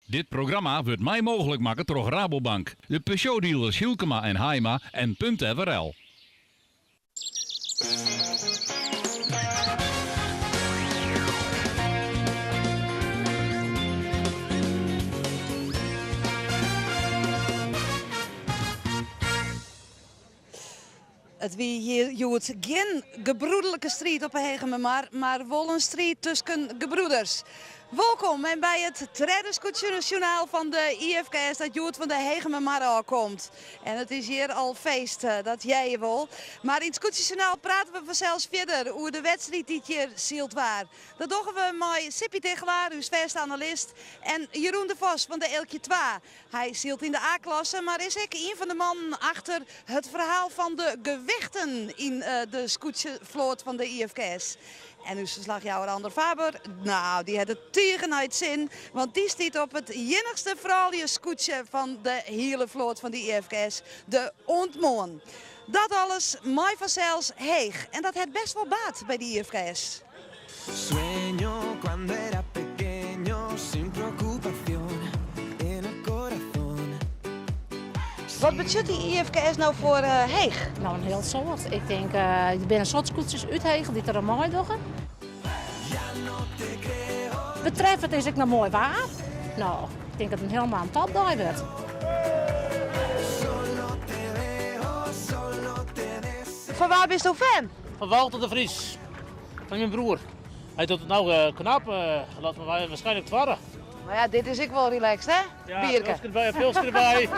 Dit programma wordt mij mogelijk maken door Rabobank, de Peugeot-dealers Hielkema en Heima en .nl. Het wie hier joet geen gebroederlijke strijd op een Hegemenmar, maar wel een strijd tussen gebroeders. Welkom en bij het traditionsjournaal van de IFKS dat joet van de Hegemenmar komt. En het is hier al feest, dat jij je wil. Maar in het Scootjesjournaal praten we vanzelfs verder over de wedstrijd die hier zield waar. Dat doen we met Sippi Tegelaar, uw verste analist, en Jeroen de Vos van de Eeltje 2. Hij zielt in de A-klasse, maar is ook een van de mannen achter het verhaal van de gewichten in de scootjevloot van de IFKS. En uw verslagjouwer Ander Faber, nou, die had het tegen uit zin. Want die stiet op het jinnigste vrouwelijke scootje van de hele vloot van de IFKS, de Ontmoon. Dat alles, mooi vanzelfs heeg. En dat heeft best wel baat bij de IFKS. Sueño cuando era pequeño, sin preocupación, en el corazón. Wat betekent die IFKS nou voor heeg? Nou, een heel soort. Ik denk, er zijn een soort scootjes uit Heeg die er mooi doen. Betreffend is ik nog mooi waar. Nou, ik denk dat het een helemaal een topdag wordt. Van waar bist u fan? Van Walter de Vries, van mijn broer. Hij doet het nou knap, laat me waarschijnlijk twaren. Maar ja, dit is ik wel relaxed, hè? Ja, Bierke. pilsje erbij.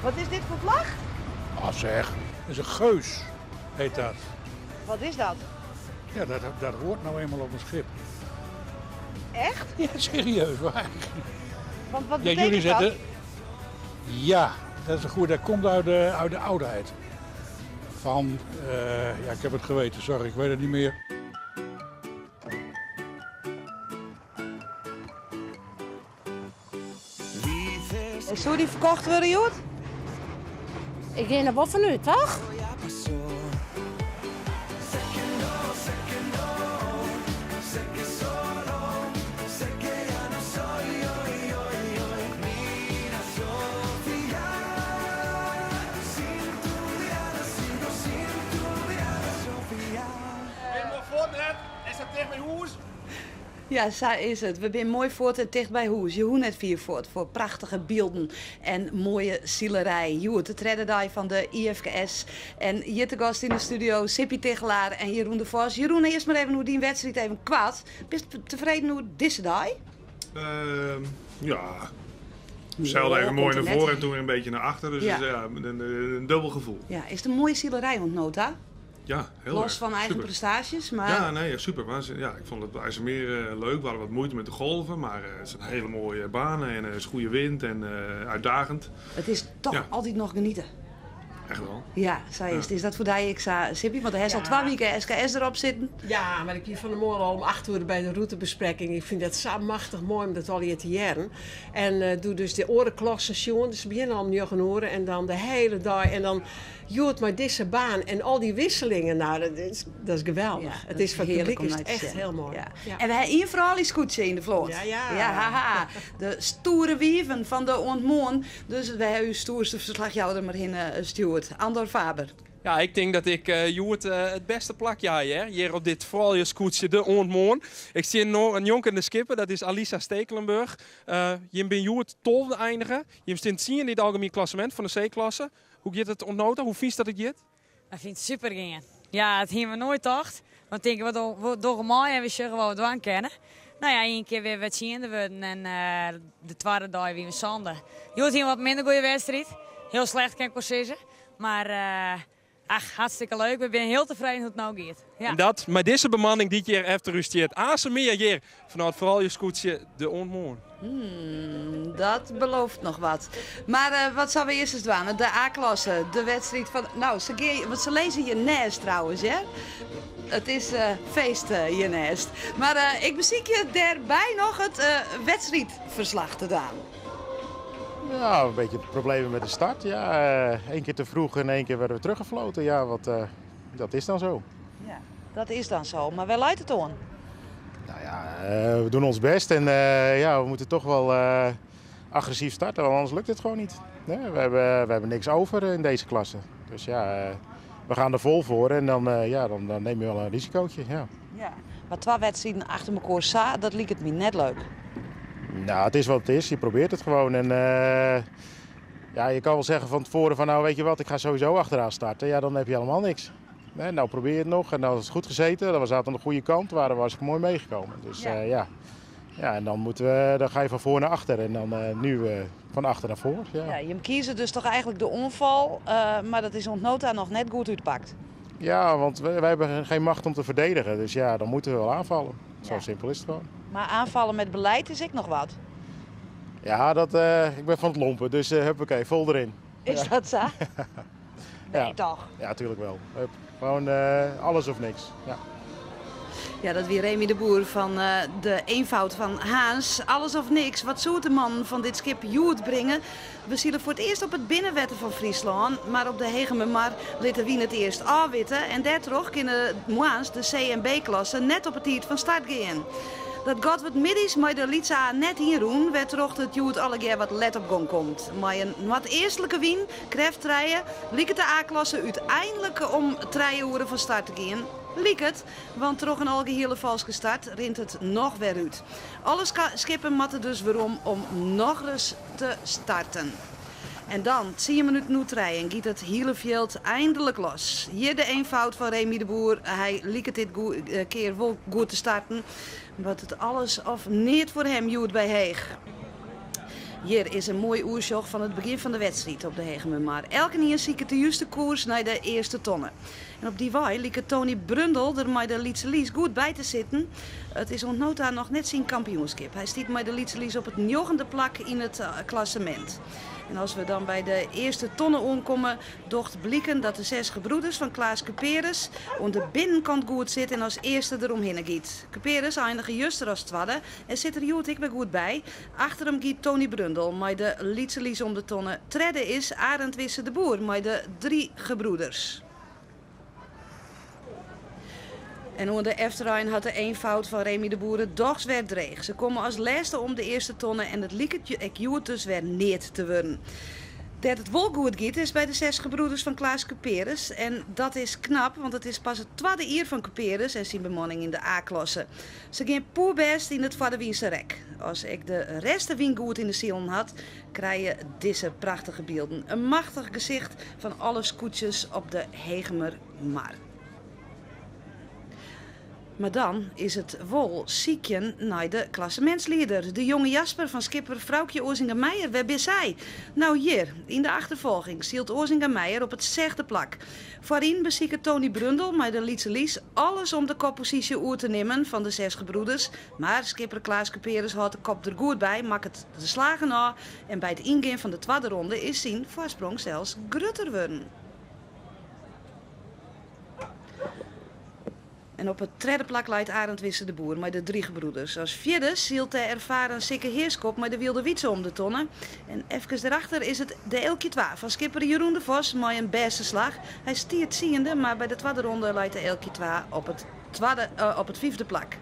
Wat is dit voor vlag? Ah zeg, dat is een geus, heet dat. Wat is dat? Ja, dat hoort nou eenmaal op een schip. Echt? Ja, serieus, waar? Want wat Ja, betekent jullie dat? zetten... Ja, dat is goed. Dat komt uit de oudheid. Van, ja, ik heb het geweten, sorry, ik weet het niet meer. Zou die verkocht worden, Joet? Ik ging er wel vanuit, toch? Ja, zo is het. We zijn mooi voort en dicht bij huis. Je hoeft net vier voort voor prachtige beelden en mooie zielerij. Joet, de tredde van de IFKS. En hier te gast in de studio Sippi Tegelaar en Jeroen de Vos. Jeroen, eerst maar even hoe die wedstrijd even kwaad. Ben je tevreden hoe deze dag? Ja. We zeilden even mooi naar voren en toen weer een beetje naar achter. Dus ja. ja, een dubbel gevoel. Ja, is het een mooie zielerij ontnota? Ja, heel Los erg. van eigen super. prestaties, maar... Ja, nee, super. Maar ja, ik vond het IJsselmeer leuk. We hadden wat moeite met de golven, maar het zijn hele mooie banen en er is goede wind en uitdagend. Het is toch altijd nog genieten. Echt wel. Ja, zo is het. Is dat voor die Sippi? Want er is al 2 weken SKS erop zitten. Ja, maar ik hier van de morgen al om 8 uur bij de routebespreking. Ik vind dat zo machtig mooi om dat al hier te jaren. En doe dus de orenklassen zien. Dus we beginnen al om 9 uur en dan de hele dag. En dan joert maar deze baan en al die wisselingen. Nou, dat is geweldig. Ja, het is van het publiek is om het naar te echt zien. heel mooi. Ja. Ja. En we hebben hier vooral iets goeds in de vloot. Ja. Haha. De stoere wieven van de Ontmoon. Dus we hebben uw stoerste verslagjouwer maar in stuurt. Andor Faber. Ja, ik denk dat ik Joert het beste plakje heb. Hè? Hier op dit vooral scootje, de Ontmoon. Ik zie nog een jonkende skipper, dat is Alisa Stekelenburg. Je bent Joert 12e eindigen. Je bent zien in het algemeen klassement van de C-klasse. Hoe gaat het ontnoten? Hoe vies dat het gaat? Ik vind het super gaan. Ja, het hebben we nooit dacht. Want ik denk, we door mooi en we zeggen wel wat we kennen. Nou ja, één keer weer wat zien worden en de tweede dag weer zanden. Je hoort hier wat minder goede wedstrijd. Heel slecht kan ik wel zeggen. Maar hartstikke leuk. We zijn heel tevreden hoe het nou gaat. Ja. En dat met deze bemanning die hier even rusteert. Asemeer hier vanuit vooral je scootje, de Ontmoon. Dat belooft nog wat. Maar wat zouden we eerst eens doen? De A-klasse, de wedstrijd van... Nou, ze lezen je nest trouwens, hè? Het is feest je nest. Maar ik beziek je daarbij nog het wedstrijdverslag te doen. Ja, een beetje problemen met de start. Ja, 1 keer te vroeg en 1 keer werden we teruggefloten. Ja, dat is dan zo. Ja, dat is dan zo. Maar waar leidt het aan? We doen ons best en we moeten toch wel agressief starten, want anders lukt het gewoon niet. Nee, we hebben niks over in deze klasse. Dus we gaan er vol voor en dan neem je wel een risicootje. Ja. Ja. Maar 2 wedstrijden achter elkaar, dat liep het me net leuk. Nou, het is wat het is. Je probeert het gewoon. En je kan wel zeggen van tevoren van nou weet je wat, ik ga sowieso achteraan starten. Ja, dan heb je helemaal niks. Nee, nou probeer je het nog en nou is het goed gezeten. We zaten aan de goede kant, waren we hartstikke mooi meegekomen. Dus en dan ga je van voor naar achter en dan nu van achter naar voor. Ja. Ja, je kiezen dus toch eigenlijk de onval, maar dat is ontnota nog net goed uitpakt. Ja, want wij hebben geen macht om te verdedigen. Dus ja, dan moeten we wel aanvallen. Zo simpel is het gewoon. Maar aanvallen met beleid is ik nog wat. Ja, ik ben van het lompen, dus huppakee, vol erin. Is dat zo? Nee, toch? Ja, natuurlijk wel. Gewoon alles of niks. Ja. Ja, dat weer Remy de Boer van de eenvoud van Haans. Alles of niks. Wat zou de man van dit schip Joet brengen? We zien voor het eerst op het binnenwetten van Friesland. Maar op de Hegememar lieten Wien het eerst afwitten. En daardoor kunnen Moaans, de C- en B-klasse, net op het tiert van start gaan. Dat gaat wat middies, maar de Lietsa net hieroen, werd toch dat Joet alle keer wat let op gang komt. Maar een wat eerstelijke wien, kreft rijden, liek het de A-klasse uiteindelijk om 3 uur van start te gaan. Liek het, want toch een algehele valse start rint het nog weer uit. Alle skippen matten dus weer om nog eens te starten. En dan, 10 minuten nu rijden, giet het hele veld eindelijk los. Hier de eenvoud van Remy de Boer. Hij liek het dit keer wel goed te starten. Wat het alles of niet voor hem joet bij Heeg. Hier is een mooi oersjoch van het begin van de wedstrijd op de Hegememar. Elke keer zie ik het de juiste koers naar de eerste tonnen. En op die waai liep Tony Brundel er met de Lietse Lies goed bij te zitten. Het is ontnota nog net zijn kampioenschap. Hij stiet met de Lietse Lies op het 9e plak in het klassement. En als we dan bij de eerste tonnen omkomen, docht blikken dat de 6 gebroeders van Klaas Cuperus aan de binnenkant goed zitten en als eerste eromheen giet. Cuperus eindigen juster als tweede en zit er Joet ik weer goed bij. Achter hem giet Tony Brundel met de Lietse Lies om de tonnen. Tredde is Arend Wisse de Boer met de 3 gebroeders. En onder de Efterein had de eenvoud van Remy de Boer het dogs weer dreig. Ze komen als laatste om de eerste tonnen en het liek het Joet dus weer niet te worden. Dat het wel goed gaat is bij de 6 gebroeders van Klaas Cuperus. En dat is knap, want het is pas het tweede jaar van Cuperus en zijn bemanning in de A-klasse. Ze gaan poer best in het Vader Wiense rek. Als ik de rest wien goed in de zielen had, krijg je deze prachtige beelden. Een machtig gezicht van alle scootjes op de Hegemermar. Maar dan is het wel ziekjen naar de klassementsleider. De jonge Jasper van skipper Vrouwtje Ozinga-Meijer. Waar is hij? Nou hier, in de achtervolging, zielt Ozinga-Meijer op het 6e plak. Voorin bezieken Tony Brundel met de Lietse Lies alles om de koppositie oer te nemen van de 6 gebroeders. Maar skipper Klaas Cuperus houdt de kop er goed bij, maakt het de slagen na. En bij het ingaan van de tweede ronde is zijn voorsprong zelfs grutter worden. En op het 3e plak leidt Arend Wisse de Boer met de 3 gebroeders. Als 4e zielt de ervaren Sikke Heerskop met de Wilde Wietse om de tonnen. En even daarachter is het de Elkje 2 van skipper Jeroen de Vos met een beste slag. Hij stiert ziende, maar bij de tweede ronde leidt de Elkje 2 op het 5e plak.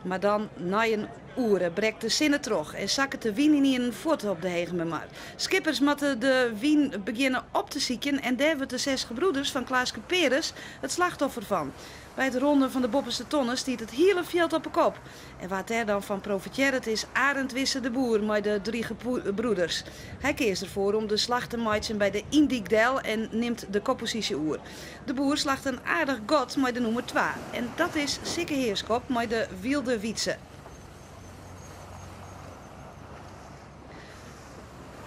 Maar dan, na een uren, brekt de zinnen terug en zakken de wien in een voet op de Hegememar. Skippers moeten de wien beginnen op te zieken en daar wordt de 6 gebroeders van Klaas Cuperus het slachtoffer van. Bij het ronden van de boppenste tonnen stiet het hele veld op de kop. En wat er dan van profiteert is Arend Wisse de Boer met de 3 broeders. Hij kiest ervoor om de slag te maken bij de Indiekdel en neemt de koppositie oer. De Boer slacht een aardig god met de nummer 2. En dat is Sikke Heerskop met de Wilde Wietse.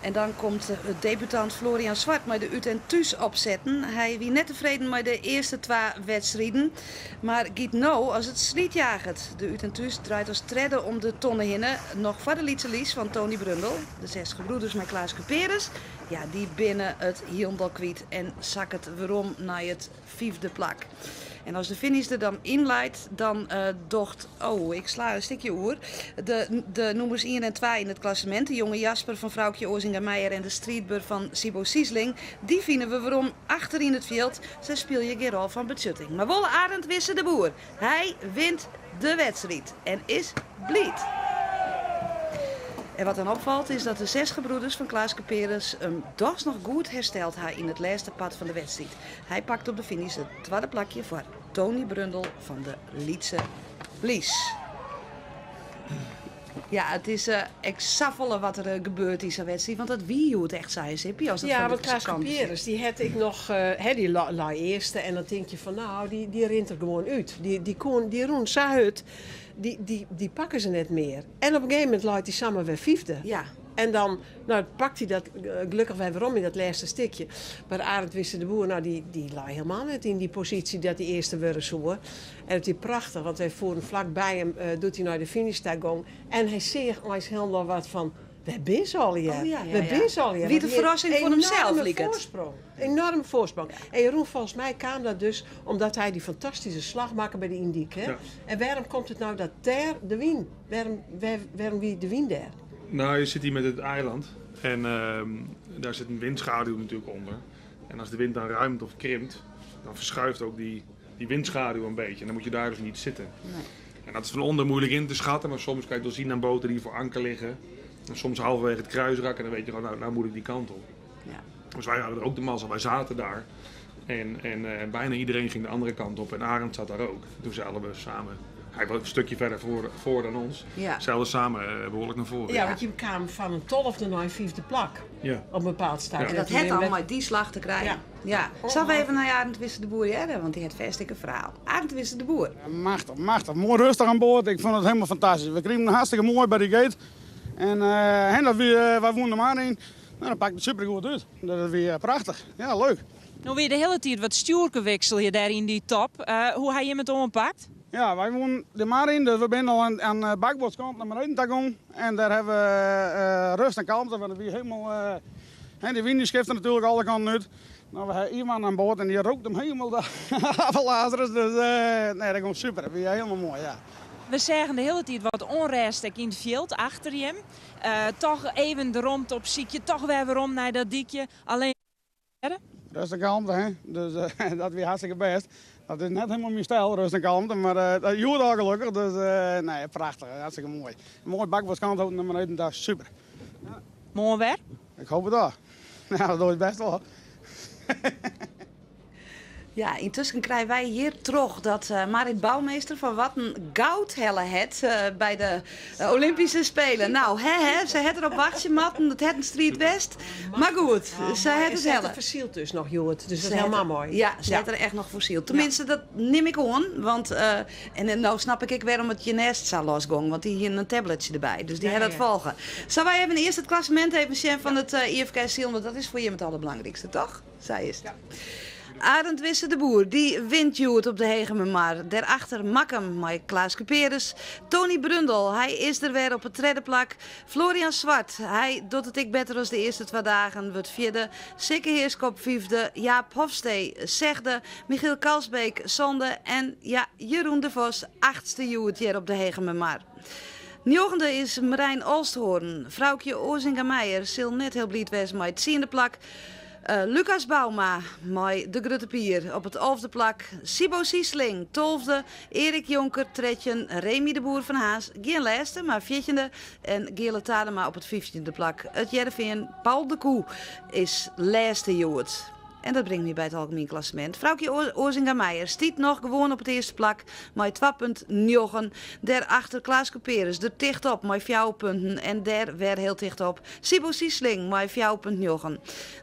En dan komt debutant Florian Zwart met de Ut en Thuis opzetten. Hij wie net tevreden met de eerste 2 wedstrijden. Maar giet nou als het sliet jaagt. De Ut en Thuis draait als tredde om de tonnen heen. Nog voor de Lietse Lies van Tony Brundel. De 6 gebroeders met Klaas Cuperus. Ja, die binnen het hielendal kwiet en zak het weerom naar het 5e plak. En als de finish er dan inleidt, dan docht... Oh, ik sla een stukje oer. De nummers 1 en 2 in het klassement. De jonge Jasper van Vrouwtje Ozinga-Meijer en de streetbur van Sibo Siesling. Die vinden we waarom achter in het veld. Ze speel je Gerol van Betschutting. Maar Wolle Arend Wisse de Boer. Hij wint de wedstrijd en is blied. En wat dan opvalt is dat de 6 gebroeders van Klaas Peres hem dus nog goed hersteld hij in het laatste pad van de wedstrijd. Hij pakt op de finish het tweede plakje voor Tony Brundel van de Lietse Blies. Ja, het is exafolle wat er gebeurt in zo'n wedstrijd. Want dat wie je het echt zei, Sippie. Ja, want Klaas Peres, die had ik nog, die la eerste. En dan denk je van, nou, die rent er gewoon uit. Die roen uit. Die pakken ze net meer. En op een gegeven moment laat hij samen weer 5e. Ja. En dan pakt hij dat gelukkig weer in dat laatste stukje. Maar Arend Wisse de Boer, nou, die lag helemaal net in die positie dat hij eerste worden zou. En het is prachtig, want hij voeren vlakbij hem, doet hij naar de finishtagon. En hij zegt ons helemaal wat van, we zijn ze al hier. We zijn ze al hier. Wie de verrassing voor hemzelf liep het. Enorme voorsprong. En Jeroen, volgens mij kwam dat dus omdat hij die fantastische slag maakte bij de Indiek. Hè? Ja. En waarom komt het nou dat daar de wien? Waarom wie de wien daar? Nou, je zit hier met het eiland en daar zit een windschaduw natuurlijk onder. En als de wind dan ruimt of krimpt, dan verschuift ook die windschaduw een beetje. En dan moet je daar dus niet zitten. Nee. En dat is van onder moeilijk in te schatten, maar soms kan je wel zien aan boten die voor anker liggen. En soms halverwege het kruisrak en dan weet je gewoon, nou moet ik die kant op. Ja. Dus wij hadden er ook de mazzel, wij zaten daar. En bijna iedereen ging de andere kant op en Arend zat daar ook. Toen zeilden we samen. Hij was een stukje verder voor dan ons. Ja. Zeilden samen behoorlijk naar voren. Ja, want je kwam van een 12e naar een 5e plak. Ja. Op een bepaald stadium. Ja. En dat het allemaal met die slag te krijgen. Ja. Zal we even naar Arend Wisse de Boer hebben, want die heeft een verhaal. Arend Wisse de Boer. Machtig. Mooi rustig aan boord. Ik vond het helemaal fantastisch. We kregen hartstikke mooi bij de gate. En wij woonden maar in. Nou, dan pakt het super goed uit. Dat is weer prachtig. Ja, leuk. Nou weer de hele tijd wat stuurkenwissel je daar in die top. Hoe heb je het ompakt? Ja, wij wonen er maar in, dus we zijn al aan de bakboordskant naar beneden te. En daar hebben we rust en kalmte, want het weer helemaal... de wind schiften natuurlijk alle kanten uit. Nou, we hebben iemand aan boord en die rookt hem helemaal afgelazerd. Dus nee, dat komt super, dat weer helemaal mooi, ja. We zeggen de hele tijd wat onrust in het veld achter je. Toch even de rond op ziekje, toch weer waarom naar dat diekje. Alleen... Rust en kalmte, hè. Dus dat weer hartstikke best. Dat is net helemaal mijn stijl, rust en kalmte, maar dat joert al gelukkig. Dus nee, prachtig, hartstikke mooi. Een mooi bakboordskant ook naar beneden, dat is super. Ja. Mooi weer? Ik hoop het wel. Ja, dat doe je best wel. Ja, intussen krijgen wij hier terug dat Marit Bouwmeester van Watten goud helle het bij de Olympische Spelen. Nou, ze had erop wachtje matten, het het een Street West. Maar goed, ze had het helle. Het versield dus nog, Joet. Dus dat is helemaal mooi. Ja, ze had er echt nog versield. Tenminste, dat neem ik aan. Want, en nou snap ik waarom het je nest zou losgaan. Want die hier een tabletje erbij. Dus die had het volgen. Zal wij even eerst het klassement even zien van het IFK Ziel. Want dat is voor je het allerbelangrijkste, toch? Zij is het. Ja. Arend Wisse de Boer, die wint Joet op de Hegemenmar. Daarachter Makkem met Klaas Peres. Tony Brundel, hij is er weer op het derde plak. Florian Zwart, hij doet het ik beter als de eerste 2 dagen. Wordt 4e. Sikke Heerskop 5e. Jaap Hofstee 6e. Michiel Kalsbeek zonde. En ja, Jeroen de Vos 8e Joet hier op de Hegemenmar. 9e is Marijn Olsthoorn. Vrouwtje Ozinga-Meijer zal net heel blied wezen met het 10e plak. Lucas Bauma met de Grutte Pier op het 11e plak. Sibo Siesling 12e. Erik Jonker 3e. Remy de Boer van Haas geen laatste, maar 14e. En Gele Tadema op het 15e plak. Het Jereveen Paul de Koe is laatste Joet. En dat brengt me bij het algemeen klassement. Vrouwtje Ozinga-Meijer stiet nog gewoon op het eerste plak met 2,9. Daarachter Klaas Peres er dicht op met 4 punten. En daar weer heel dicht op Sibo Siesling met 4,9.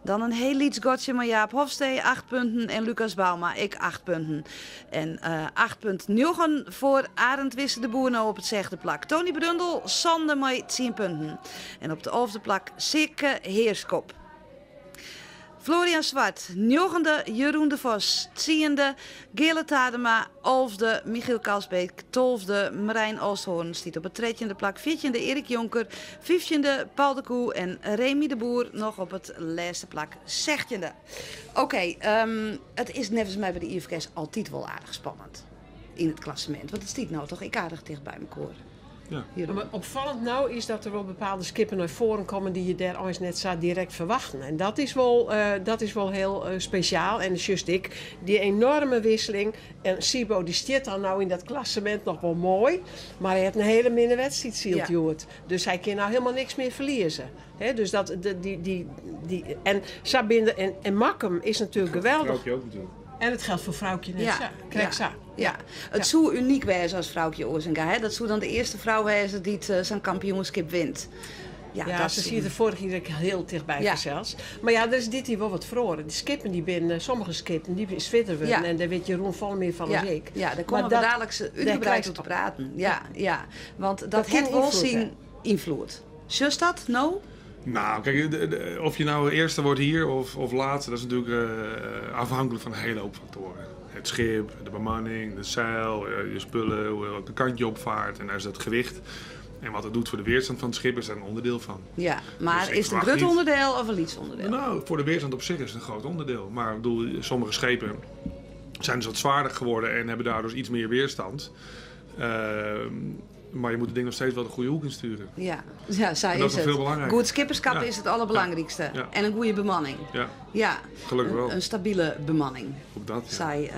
Dan een heel iets gotje met Jaap Hofstee 8 punten. En Lucas Bauma, ik 8 punten. En 8,9 voor Arend Wisse de Boer nou op het 6e plak. Tony Brundel, zonde met 10 punten. En op de 11e plak Sikke Heerskop. Florian Zwart, 9e Jeroen de Vos, 10e Gele Tadema, 11e Michiel Kalsbeek, 12e Marijn Oosthoorn stiet op het 13e plak, 14e Erik Jonker, 15e Paul de Koe en Remy de Boer nog op het laatste plak, 16e. Oké, het is nevens mij bij de IFK's altijd wel aardig spannend in het klassement, want het stiet nou toch aardig dicht bij elkaar. Ja. Maar opvallend nou is dat er wel bepaalde skippen naar voren komen die je daar eens net zo direct verwachten. En dat is wel heel speciaal. En just ik, die enorme wisseling. En Sibo die stiert dan nou in dat klassement nog wel mooi. Maar hij heeft een hele minne wedstrijd zielt, Joert. Dus hij kan nou helemaal niks meer verliezen. Dus dat, en Sabine en Makkum is natuurlijk geweldig. Vrouwtje ook natuurlijk. En het geldt voor vrouwtje net zo. Ja, het zou uniek wezen als vrouwtje Ozinga. Hè? Dat zou dan de eerste vrouw wezen die zijn kampioenschap wint. Ze ziet er vorig jaar heel dichtbij zelfs. Maar ja, er is dit hier wel wat verloren. Die skippen die binnen, sommige skippen, die is fitter worden. En daar weet Jeroen Valmeer van een week. Ja, daar komen we dadelijk uitgebreid op te praten. Ja. Want dat heeft wel zien invloed. Just dat? No? Nou, kijk, of je nou eerste wordt hier of laatste, dat is natuurlijk afhankelijk van een hele hoop factoren. Het schip, de bemanning, de zeil, je spullen, hoe de kant je opvaart en daar is het gewicht. En wat het doet voor de weerstand van het schip is daar een onderdeel van. Ja, maar dus is het een groot onderdeel of een lietsonderdeel? Nou, voor de weerstand op zich is het een groot onderdeel. Maar ik bedoel, sommige schepen zijn dus wat zwaarder geworden en hebben daardoor iets meer weerstand. Maar je moet het ding nog steeds wel de goede hoek insturen. Ja, dat is veel belangrijker. Goed skipperschap is het allerbelangrijkste. Ja. En een goede bemanning. Ja. Gelukkig wel. Een stabiele bemanning. Op dat, zei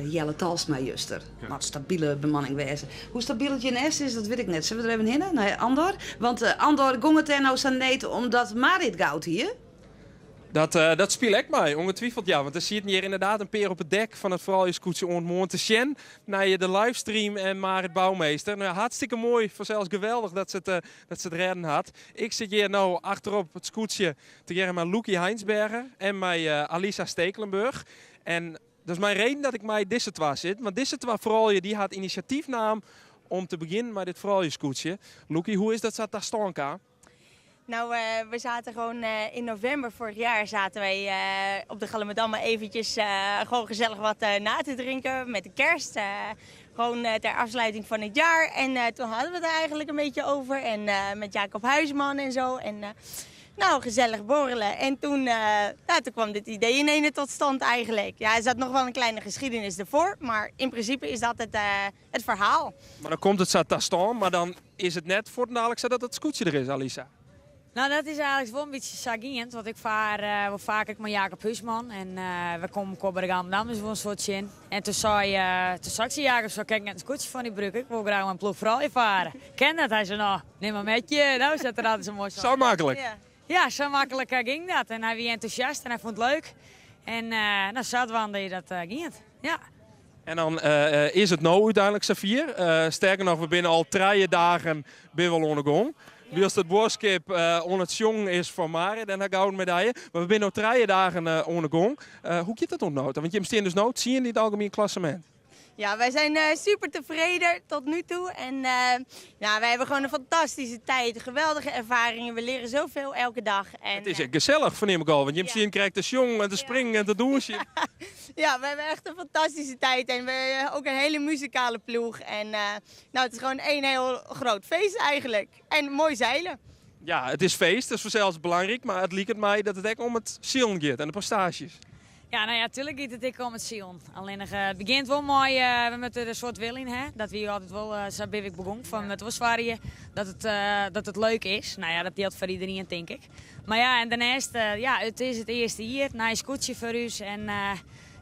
Jelle Talsma juster. Maar stabiele bemanning wezen. Hoe stabiel het je nest is, dat weet ik net. Zullen we er even heen? Nee, Andor. Want Andor ging het er nou zo niet omdat Marit goud hier. Dat speel ik mij, ongetwijfeld ja. Want er zit hier inderdaad een peer op het dek van het Vooraljescoetje ontmoet te zien naar je de livestream en Marit Bouwmeester. Nou, hartstikke mooi, zelfs geweldig dat ze het redden had. Ik zit hier nou achterop het scootje te jaren met Loekie Heinsberger en met Alisa Stekelenburg. En dat is mijn reden dat ik mij deze twee zit. Want deze twee Vooralje die had initiatiefnaam om te beginnen met dit Vooraljescoetje. Loekie, hoe is dat zo te staan, Ka? Nou, we zaten gewoon in november vorig jaar zaten wij op de Gallimadamma eventjes gewoon gezellig wat na te drinken met de kerst. Gewoon ter afsluiting van het jaar. En toen hadden we het er eigenlijk een beetje over. En met Jacob Huisman en zo. En nou, gezellig borrelen. En toen kwam dit idee in ene tot stand eigenlijk. Ja, er zat nog wel een kleine geschiedenis ervoor. Maar in principe is dat het verhaal. Maar dan komt het zo te staan. Maar dan is het net voor dadelijk zo dat het scootje er is, Alisa. Nou, dat is eigenlijk wel een beetje sagiend, want ik vaar wel vaak met Jacob Huisman en we komen op bij Amsterdam, dus wel een soort zin. En toen zei Jacob zo, kijk, een scootje van die brug, ik wil graag een ploeg vooral varen. Ken dat? Hij zei, nou, neem maar met je. Nou, zet er altijd zo mooi zo makkelijk. Ja, zo makkelijk ging dat. En hij was enthousiast en hij vond het leuk. En nou, zat wanneer dat ging. Ja. En dan is het nou uiteindelijk Safir. Sterker nog, we binnen al 3 dagen ben wel ondergang. Wie als het boorskip on het jong is van Marit en haar gouden medaille. Maar we zijn nog 3 dagen ondergang. Hoe gaat dat ontnoten? Want je hebt dus nooit zie je in het algemeen klassement. Ja, wij zijn super tevreden tot nu toe. En wij hebben gewoon een fantastische tijd. Geweldige ervaringen. We leren zoveel elke dag. En, het is gezellig, verneem ik al. Want je hebt zien krijgt de jong en te springen en te douchen. Ja, we hebben echt een fantastische tijd. En we hebben ook een hele muzikale ploeg. En het is gewoon een heel groot feest eigenlijk. En mooi zeilen. Ja, het is feest. Dat is vanzelfs belangrijk. Maar het lijkt mij dat het ook om het zielen gaat en de prestaties. Ja, nou ja, natuurlijk gaat het ik om het zien. Alleen het begint wel mooi met een soort willing, hè. Dat we altijd wel, zo ben ik begonnen, van met wasvarien, dat het leuk is. Nou ja, dat geldt voor iedereen, denk ik. Maar ja, en daarnaast, het is het eerste hier, na een scootje voor u. En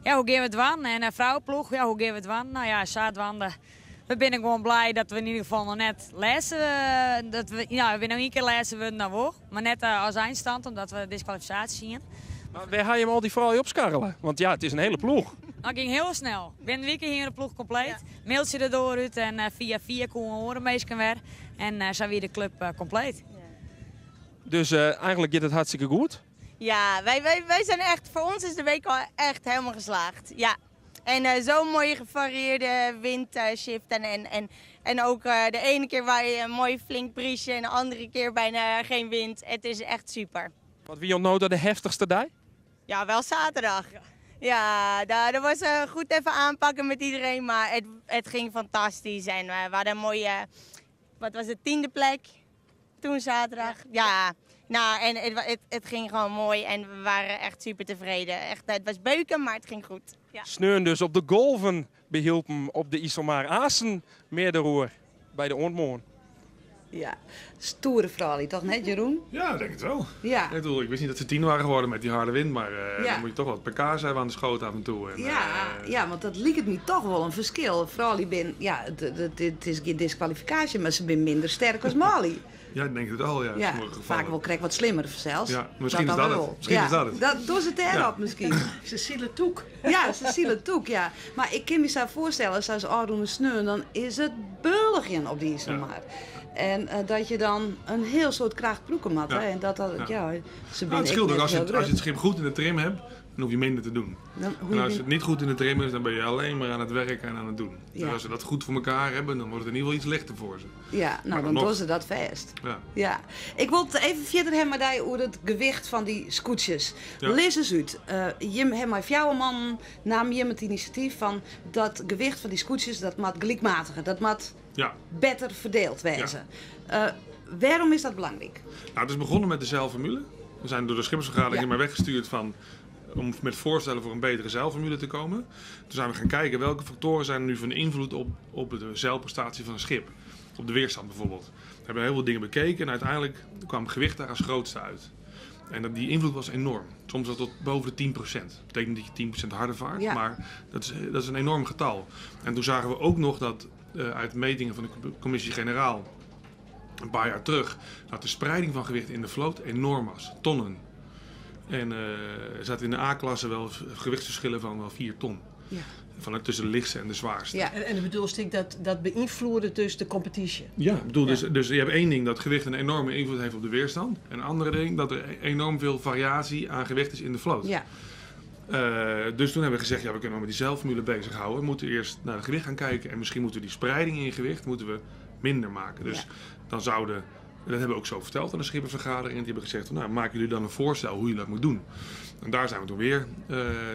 hoe gaan we het doen? En een vrouwenploeg, hoe gaan we het doen? Nou ja, zaadwanden. We zijn gewoon blij dat we in ieder geval nog net lezen. We nog 1 keer lezen we naar woord. Maar net als eindstand, omdat we disqualificatie zien. Maar waar ga je hem al die vrouwen opskarrelen? Want ja, het is een hele ploeg. Dat ging heel snel. Binnen een week ging de ploeg compleet. Ja. Mailtje erdoor uit en via kon horen meestal weer. En zijn weer de club compleet. Ja. Dus eigenlijk gaat het hartstikke goed. Ja, wij zijn echt, voor ons is de week al echt helemaal geslaagd. Ja. En zo'n mooie gevarieerde windshift en ook de ene keer waar je een mooi flink briesje en de andere keer bijna geen wind. Het is echt super. Wat wie ontnoot de heftigste dag? Ja, wel zaterdag. Ja, dat was goed even aanpakken met iedereen, maar het ging fantastisch. En we hadden een mooie, wat was het, 10e plek toen zaterdag. Ja, nou, en het ging gewoon mooi en we waren echt super tevreden. Echt, het was beuken, maar het ging goed. Ja. Sneun dus op de golven behielpen op de IJsselmaar Assen meerderroer bij de Ontmoon. Ja, stoere vrouw, toch net Jeroen? Ja, ik denk het wel. Ja. Ik wist niet dat ze 10 waren geworden met die harde wind, maar dan moet je toch wat per kaas hebben aan de schoot af en toe. En, ja, want dat lijkt me toch wel een verschil. Vrouwen ben, ja, het is geen disqualificatie, maar ze zijn minder sterk als Molly. Ja, ik denk het al, ja. Ja, vaak wel krijg wat slimmer zelfs. Ja, misschien is dat het. Misschien is dat het. Dat doen ze het erop misschien. Cecile Toek. Ja, Cecile Toek, ja. Maar ik kan me zo voorstellen, zoals Ardoen Sneun, dan is het beulligjen op die IJsselmaar. En dat je dan een heel soort krachtproeken mat. Ja. En dat ze het scheelt ook, als je het schip goed in de trim hebt, dan hoef je minder te doen. En als het niet goed in de trim is, dan ben je alleen maar aan het werken en aan het doen. Ja. Dus als ze dat goed voor elkaar hebben, dan wordt het in ieder geval iets lichter voor ze. Ja, nou dan doen ze dat vast. Ja. Ik wil het even verder hebben met jou over het gewicht van die scootjes. Ja. Lees eens uit. Je hebt met jouw man nam je het initiatief van dat gewicht van die scootjes, dat moet gelijkmatiger, dat moet beter verdeeld wezen. Waarom is dat belangrijk? Nou, het is begonnen met de zeilformule. We zijn door de schippersvergadering maar weggestuurd om met voorstellen voor een betere zeilformule te komen. Toen zijn we gaan kijken welke factoren zijn er nu van invloed op de zeilprestatie van een schip. Op de weerstand bijvoorbeeld. We hebben heel veel dingen bekeken en uiteindelijk kwam gewicht daar als grootste uit. En die invloed was enorm. Soms tot boven de 10%. Dat betekent dat je 10% harder vaart, maar dat is een enorm getal. En toen zagen we ook nog dat uit metingen van de commissie-generaal een paar jaar terug, dat de spreiding van gewicht in de vloot enorm was. Tonnen. En er zaten in de A-klasse wel gewichtsverschillen van wel 4 ton. Ja. Tussen de lichtste en de zwaarste. Ja. En de bedoelsting dat beïnvloedde dus de competitie. Ja, ik bedoel, dus je hebt één ding dat gewicht een enorme invloed heeft op de weerstand. En een andere ding dat er enorm veel variatie aan gewicht is in de vloot. Ja. Dus toen hebben we gezegd, we kunnen met die zeilformule bezighouden. We moeten eerst naar het gewicht gaan kijken en misschien moeten we die spreiding in gewicht minder maken. Dus dan zouden, dat hebben we ook zo verteld aan de schippervergadering. En die hebben gezegd, maken jullie dan een voorstel hoe je dat moet doen. En daar zijn we toen weer.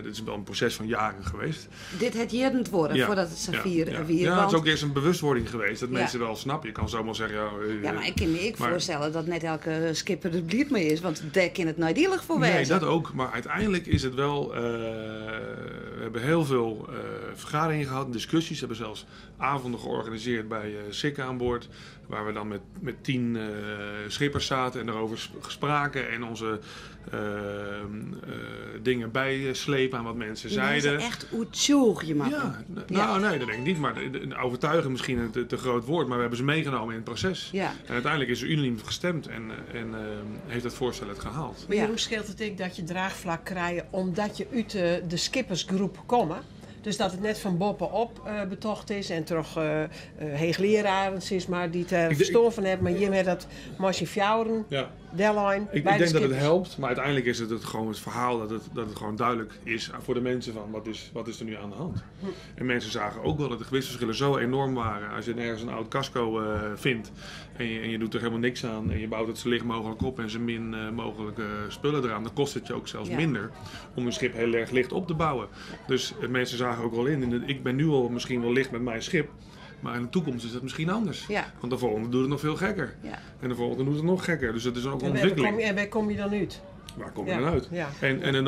Dit is wel een proces van jaren geweest. Dit het jedend worden voordat het zijn vier. Ja, het is ook eerst een bewustwording geweest. Dat mensen wel snappen. Je kan zomaar zeggen... maar ik kan me voorstellen dat net elke skipper er blij mee is. Want daar kan het nadelig voor wezen. Nee, dat ook. Maar uiteindelijk is het wel... we hebben heel veel vergaderingen gehad, discussies. We hebben zelfs avonden georganiseerd bij Sikke aan boord. Waar we dan met 10 schippers zaten en daarover spraken. En onze dingen bijslepen aan wat mensen zeiden. Mensen echt oetjoeg je mag. Nee, dat denk ik niet. Maar overtuigen misschien een te groot woord. Maar we hebben ze meegenomen in het proces. Ja. En uiteindelijk is er unaniem gestemd en heeft het voorstel het gehaald. Maar hoe scheelt het ik dat je draagvlak krijgt omdat je uit de skippersgroep komt? Dus dat het net van boppen op betocht is en toch heegleraren is maar die het verstoren van hebben. Maar je hebt dat Marcie Fjouwen, deadline. Ik denk dat het helpt, maar uiteindelijk is het gewoon het verhaal dat het gewoon duidelijk is voor de mensen van wat is er nu aan de hand. En mensen zagen ook wel dat de gewichtsverschillen zo enorm waren. Als je nergens een oud casco vindt en je doet er helemaal niks aan en je bouwt het zo licht mogelijk op en zo min mogelijke spullen eraan, dan kost het je ook zelfs minder om een schip heel erg licht op te bouwen. Dus mensen zagen ook wel ik ben nu al misschien wel licht met mijn schip, maar in de toekomst is dat misschien anders. Ja. Want de volgende doet het nog veel gekker. Ja. En de volgende doet het nog gekker. Dus het is ook een ontwikkeling. En waar kom je dan uit? Waar kom je dan uit? Ja. En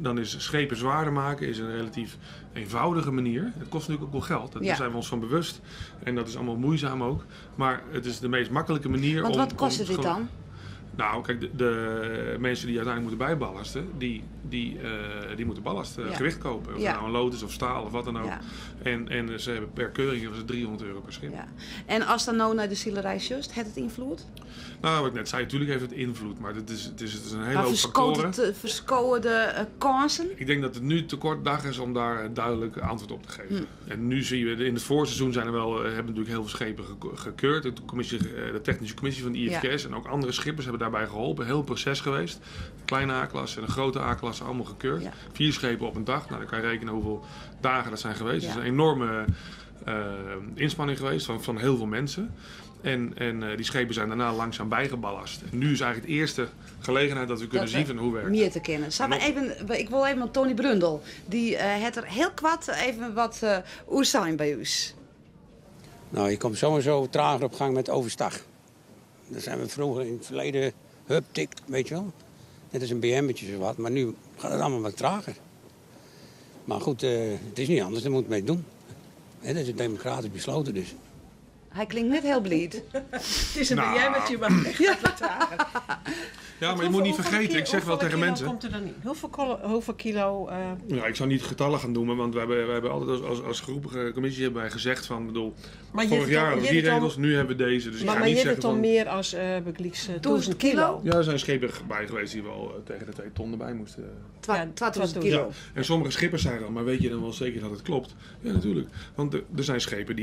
dan is schepen zwaarder maken is een relatief eenvoudige manier. Het kost natuurlijk ook wel geld. Daar zijn we ons van bewust. En dat is allemaal moeizaam ook. Maar het is de meest makkelijke manier. Want wat kost dit dan? Nou, kijk, de mensen die uiteindelijk moeten bijballasten, die moeten ballastgewicht kopen. Of het nou een lood is of staal of wat dan ook. Ja. En ze hebben per keuring €300 per schip. Ja. En als dan nou naar de zielerij just, heeft het invloed? Nou, wat ik net zei, natuurlijk heeft het invloed, maar het is een hele hoop factoren. Verskoten de kansen? Ik denk dat het nu te kort dag is om daar een duidelijk antwoord op te geven. En nu zien we, in het voorseizoen hebben natuurlijk heel veel schepen gekeurd. De technische commissie van de IFKS en ook andere schippers hebben daarbij geholpen. Heel proces geweest. Een kleine A-klasse en een grote A-klasse, allemaal gekeurd. Ja. 4 schepen op een dag. Nou, dan kan je rekenen hoeveel dagen dat zijn geweest. Het is een enorme inspanning geweest van heel veel mensen. En die schepen zijn daarna langzaam bijgeballast. En nu is eigenlijk de eerste gelegenheid dat we kunnen zien van hoe werkt het. Meer te kennen. Ik wil even Tony Brundel. Die het er heel kwart even wat oer zijn bij u. Nou, je komt sowieso trager op gang met overstag. Daar zijn we vroeger in het verleden tik, weet je wel. Net als een BM'tje of wat, maar nu gaat het allemaal wat trager. Maar goed, het is niet anders, daar moet je mee doen. Dat is democratisch besloten dus. Hij klinkt net heel blied. Het is een BM'tje, maar echt wat trager. Ja, maar je moet niet vergeten, ik zeg wel tegen mensen... Hoeveel kilo komt er dan in? Hoeveel kilo... Ja, ik zou niet getallen gaan noemen, want we hebben altijd als groepige commissie hebben wij gezegd van, vorig jaar hadden we die regels, nu hebben we deze. Dus maar je hebt het dan meer als bekliks 1000 kilo? Ja, er zijn schepen bij geweest die wel tegen de 2 ton erbij moesten. 12.000 kilo. Ja. En sommige schippers zeggen dan, maar weet je dan wel zeker dat het klopt? Ja, natuurlijk. Want er zijn schepen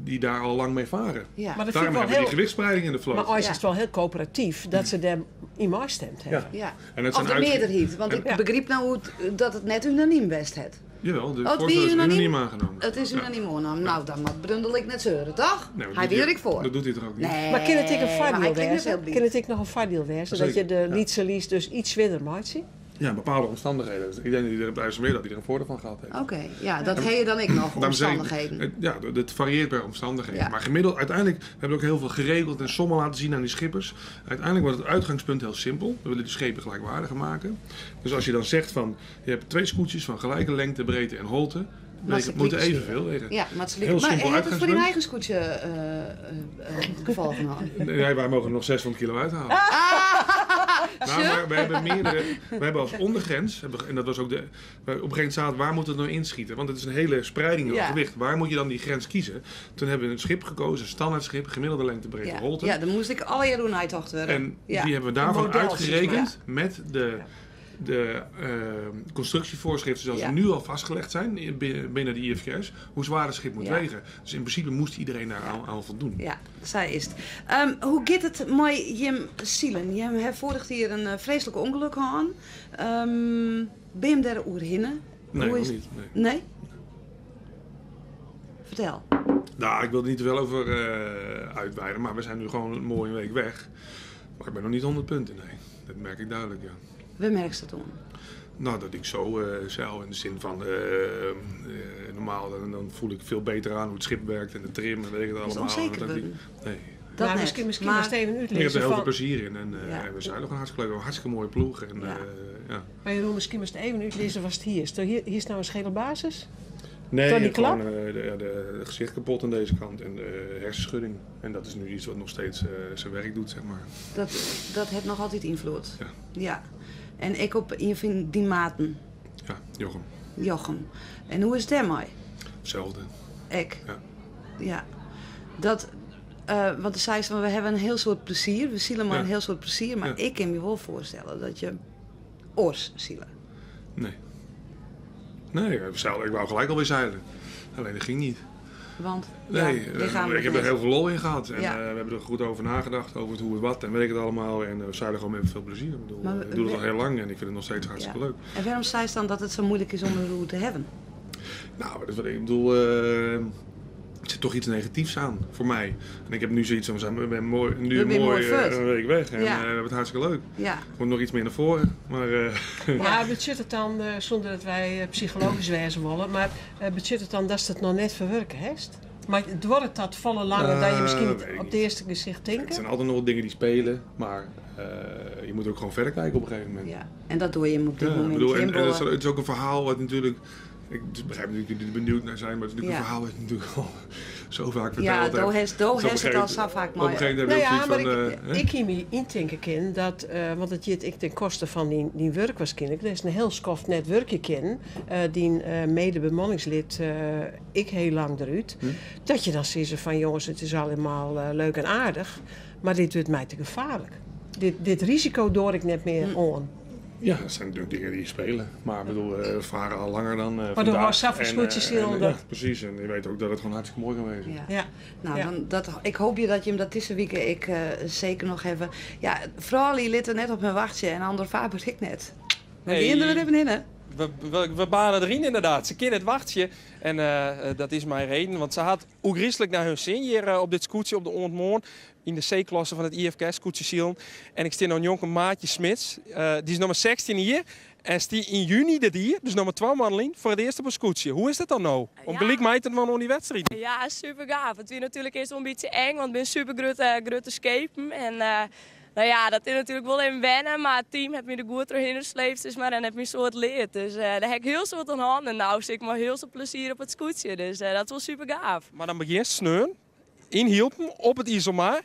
die daar al lang mee varen. Ja. Maar daarom hebben we die gewichtsspreiding in de vloot. Maar als is het wel heel coöperatief dat ze daar iemand stemt hebben. Ja. En het of de meerderheid, want ik begreep nou dat het net unaniem best het. Jawel, de voorstel is unaniem aangenomen. Het is unaniem aangenomen. Nou, dan mag Brundel ik net zeuren, toch? Hij weer ik voor. Dat doet hij toch ook niet? Nee, maar kan het ik een voordeel wezen? Kan het ik nog een voordeel wezen? Dat je de liedse dus iets zwitter maakt zien? Ja, bepaalde omstandigheden. Dus ik denk dat iedereen blijft meer dat hij er een voordeel van gehad heeft. Oké, ja, dat heb je dan ik nog, omstandigheden. Ja, het varieert per omstandigheden. Ja. Maar gemiddeld, uiteindelijk hebben we ook heel veel geregeld en sommen laten zien aan die schippers. Uiteindelijk wordt het uitgangspunt heel simpel. We willen de schepen gelijkwaardiger maken. Dus als je dan zegt van, je hebt 2 scootjes van gelijke lengte, breedte en holte. Moeten evenveel wegen. Ja, maar heb je voor die eigen scootje geval genomen? Nee, wij mogen er nog 600 kilo uithalen. Nou, maar we hebben als ondergrens, en dat was ook op een gegeven moment zaten, waar moet het nou inschieten? Want het is een hele spreiding in gewicht. Waar moet je dan die grens kiezen? Toen hebben we een schip gekozen, een standaardschip, gemiddelde lengte, breedte, holte. Ja, dan moest ik alle jaren uitwachten. En die hebben we daarvan uitgerekend met de constructievoorschriften zoals ze nu al vastgelegd zijn binnen de IFKS, hoe zwaar het schip moet wegen. Dus in principe moest iedereen daar aan voldoen. Ja, zij is het. Hoe gaat het met Jim Sielen? Je hebt vorig jaar een vreselijk ongeluk gehad. Ben je daar oer hinnen? Nee, nog niet. Nee? Vertel. Nou, ik wil er niet te veel over uitweiden, maar we zijn nu gewoon een mooie week weg. Maar ik ben nog niet 100 punten, nee. Dat merk ik duidelijk, ja. Waar merk je dat om? Nou, dat ik zo zeil in de zin van normaal dan voel ik veel beter aan hoe het schip werkt en de trim en weet ik het allemaal. Is onzeker nee. Dat nou, misschien maar even uitleggen. Ik heb er heel veel plezier in en we zijn nog een hartstikke leuk, een hartstikke mooie ploeg. En, Maar Jeroen, misschien eens even uitleggen wat het hier is. Hier is nou een schedelbasis? Nee, je hebt gewoon de gezicht kapot aan deze kant en de hersenschudding. En dat is nu iets wat nog steeds zijn werk doet, zeg maar. Dat heeft nog altijd invloed? Ja. En ik op die maten? Ja, Jochem. En hoe is het daarmee? Hetzelfde. Ik? Ja. Want de zei ze, we hebben een heel soort plezier. We zielen maar een heel soort plezier. Maar ik kan me wel voorstellen dat je oors zielen. Nee, ik wou gelijk alweer zeilen. Alleen dat ging niet. Want? Nee, ik heb er heel veel lol in gehad. En we hebben er goed over nagedacht, over het hoe en wat en weet ik het allemaal. En we zeilen gewoon met veel plezier. Ik doe het al heel lang en ik vind het nog steeds hartstikke leuk. En waarom zei ze dan dat het zo moeilijk is om een roer te hebben? Nou, dat is wat ik bedoel. Er zit toch iets negatiefs aan voor mij. En ik heb nu zoiets van, we zijn nu een week weg en we hebben het hartstikke leuk. Ja. Er moet nog iets meer naar voren. Maar, betekent het dan, zonder dat wij psychologisch wijzen willen, maar betekent het dan dat het nog net verwerken heeft? Maar wordt dat volle langer dan je misschien op de eerste gezicht denkt? Het zijn altijd nog dingen die spelen, maar je moet ook gewoon verder kijken op een gegeven moment. Ja. En dat doe je op dit moment. Het is ook een verhaal wat natuurlijk... Ik begrijp natuurlijk dat jullie er benieuwd naar zijn, maar het is natuurlijk een verhaal dat ik natuurlijk al zo vaak verteld heb. Ja, heeft het al zo vaak mooi. Ik heb me indenken dat, want het je ten koste van die werk waarschijnlijk, er is een heel schoft net werkje ken, die mede-bemanningslid ik heel lang eruit, dat je dan zegt van jongens, het is allemaal leuk en aardig, maar dit wordt mij te gevaarlijk. Dit risico door ik net meer aan. Ja, dat zijn natuurlijk dingen die spelen. Maar ik bedoel, we varen al langer dan Maar vandaag. er was zelf een scootje zien. Ja, precies. En je weet ook dat het gewoon hartstikke mooi kan wezen. Ja. Nou, ik hoop je dat je hem dat deze week zeker nog even... Ja, vooral die litten net op mijn wachtje en ander Faber ik net. Maar die er even in, hè? We banen erin inderdaad. Ze kennen het wachtje. En dat is mijn reden. Want ze had ook griezelig naar hun zin hier op dit scootje op de Oondmoorn. In de C-klasse van het IFK scootje Zielen. En ik sta nog een jonge Maatje Smits. Die is nummer 16 hier. En die in juni dit hier, dus nummer 2 manlijn, voor het eerst op een scootje. Hoe is dat dan nou? Om beliek mij het van die wedstrijd? Ja, super gaaf. Het was natuurlijk eerst wel een beetje eng, want ik ben super grote scapen. En nou ja, dat is natuurlijk wel even wennen, maar het team heeft me er goed doorheen gesleept, dus maar, en heeft me zo het leerd. Dus daar heb ik heel zo wat aan handen. En nou zie ik maar heel veel plezier op het scootje, dus dat is wel super gaaf. Maar dan begin je sneun, inhielpen op het IJsselmaar.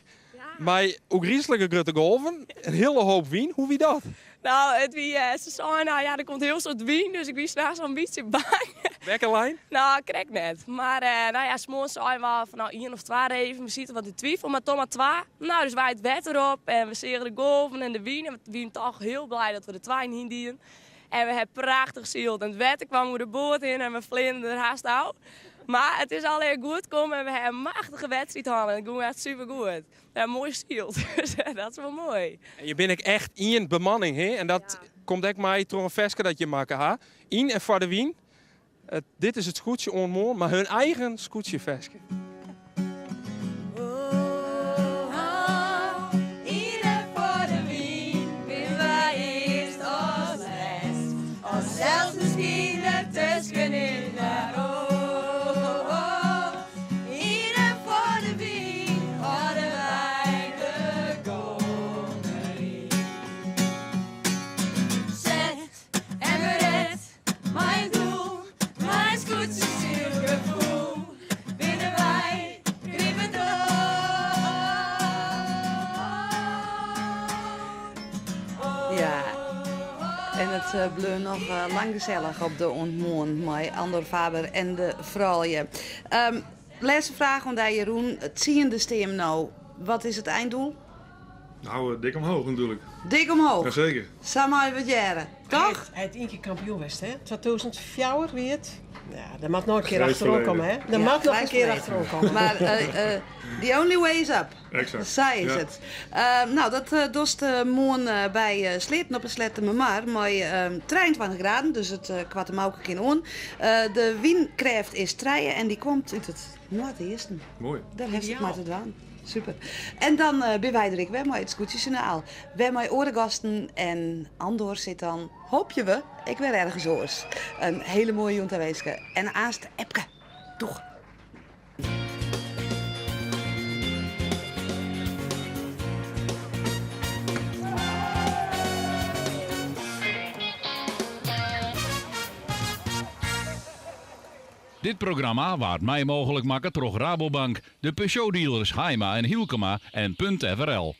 Maar ook griezelijke grote golven, een hele hoop wien. Hoe wie dat? Nou, ze zeiden, nou ja, er komt heel soort wien, dus ik was straks een beetje bang. Wekkerlijn? Nou, krijg net. Maar nou ja, 's morgens zeiden we van nou 1 of 2 even, we zitten wat in twijfel, maar toch maar 2. Nou, dus wij het wet erop en we zegen de golven en de wien. En we zijn toch heel blij dat we de 2 niet dienen. En we hebben prachtig gezield. En het wetter kwam we de boot in en we vlinderden er haast uit. Maar het is alleen goed gekomen en we hebben een machtige wedstrijd gehad. En het ging echt super goed. Ja, mooi stield. Dus dat is wel mooi. En je bent echt in bemanning, hè? En dat komt echt mij door een veske dat je maken, ha? In en voor de wien. Dit is het scootje onmooi, maar hun eigen scootje veske. Zelfs misschien ertussenin de Ieder voor de wien hadden wij de gomerie. Zet en bered, mijn doel, mijn scootje zielgevoel. Binnen wij kriepen door. Ja. En het bleef nog lang gezellig op de ontmoen met Andor Faber en de vrouwen. Laatste vraag aan jou, Jeroen. Het 10e stem nou. Wat is het einddoel? Nou, dik omhoog natuurlijk. Dik omhoog? Jazeker. Samen wat jaren, toch? Hij heeft 1 keer kampioen geweest, hè? 2004 weer het. Ja, dat mag nog een keer Grijs achterom komen, hè? verleden. Dat Ja, mag nog een grijs keer verleden. achterom komen. Maar the only way is up. Exact. Zij is Ja. het. Nou, dat doest morgen bij Sleten op een Slettenmemar. Met 23 graden, dus het kwart hem ook een keer aan. De windkracht is 3 en die komt uit het noordesten. Mooi. Daar heeft het maar te doen. Super. En dan ben wij er weer met het Scootjesjournaal. Wij met orengasten en Andor zit dan, hoop je we, ik weer ergens oors. Een hele mooie jontaweeske. En aast Epke. Doeg. Dit programma waard mij mogelijk maken door Rabobank, de Peugeot-dealers Heima en Hielkema en .frl.